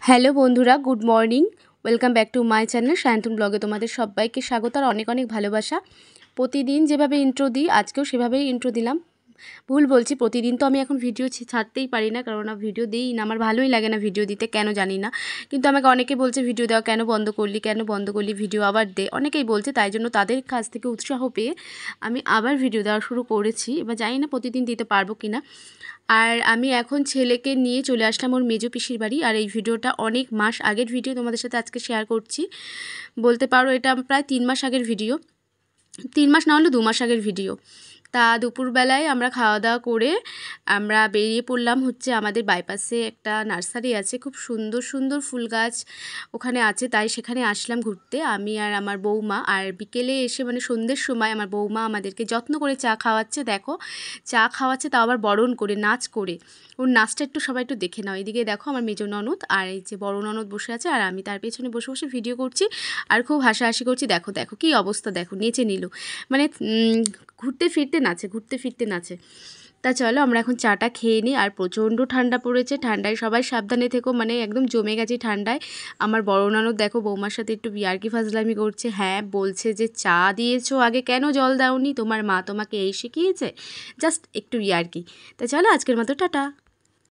Hello বন্ধুরা, good morning. Welcome back to my channel Sayantan ব্লগে তোমাদের সবাইকে স্বাগত আর অনেক অনেক ভালোবাসা। প্রতিদিন যেভাবে ইন্ট্রো দিই আজকেও সেভাবেই ইন্ট্রো দিলাম। ভুল বলছি, প্রতিদিন তো আমি এখন ভিডিও ছাড়তেই পারি না, কারণ ভিডিও দিই না, আমার ভালোই লাগে না ভিডিও দিতে, কেন জানি না। কিন্তু আমাকে অনেকে বলছে ভিডিও দেওয়া কেন বন্ধ করলি ভিডিও আবার দে, অনেকেই বলছে। তাই জন্য তাদের কাছ থেকে উৎসাহ পেয়ে আমি আবার ভিডিও দেওয়া শুরু করেছি। এবার জানি না প্রতিদিন দিতে পারবো কি না। আর আমি এখন ছেলেকে নিয়ে চলে আসলাম ওর মেজো পিসির বাড়ি। আর এই ভিডিওটা অনেক মাস আগের ভিডিও, তোমাদের সাথে আজকে শেয়ার করছি। বলতে পারো এটা প্রায় 3 মাস আগের ভিডিও, 3 মাস না হলে 2 মাস আগের ভিডিও। তা দুপুরবেলায় আমরা খাওয়া দাওয়া করে আমরা বেরিয়ে পড়লাম হচ্ছে আমাদের বাইপাসে একটা নার্সারি আছে, খুব সুন্দর সুন্দর ফুল গাছ ওখানে আছে, তাই সেখানে আসলাম ঘুরতে আমি আর আমার বৌমা। আর বিকেলে এসে মানে সন্ধ্যের সময় আমার বৌমা আমাদেরকে যত্ন করে চা খাওয়াচ্ছে। দেখো চা খাওয়াচ্ছে, তাও আবার বরণ করে, নাচ করে। ওর নাচটা একটু সবাই একটু দেখে নাও। এদিকে দেখো আমার মেজো ননদ আর এই যে বড় ননদ বসে আছে, আর আমি তার পেছনে বসে বসে ভিডিও করছি আর খুব হাসাহাসি করছি। দেখো দেখো কী অবস্থা, দেখো নেচে নিল, মানে ঘুরতে ফিরতে নাচে। তা চলো আমরা এখন চাটা খেয়ে নিই। আর প্রচণ্ড ঠান্ডা পড়েছে, ঠান্ডায় সবাই সাবধানে থেকো, মানে একদম জমে গেছে ঠান্ডায়। আমার বড় ননদ দেখো বৌমার সাথে একটু ইয়ার্কি ফাজলামি করছে। হ্যাঁ, বলছে যে চা দিয়েছো আগে কেন জল দাওনি, তোমার মা তোমাকে এই শিখিয়েছে, জাস্ট একটু ইয়ার্কি। তা চলো আজকের মতো টাটা।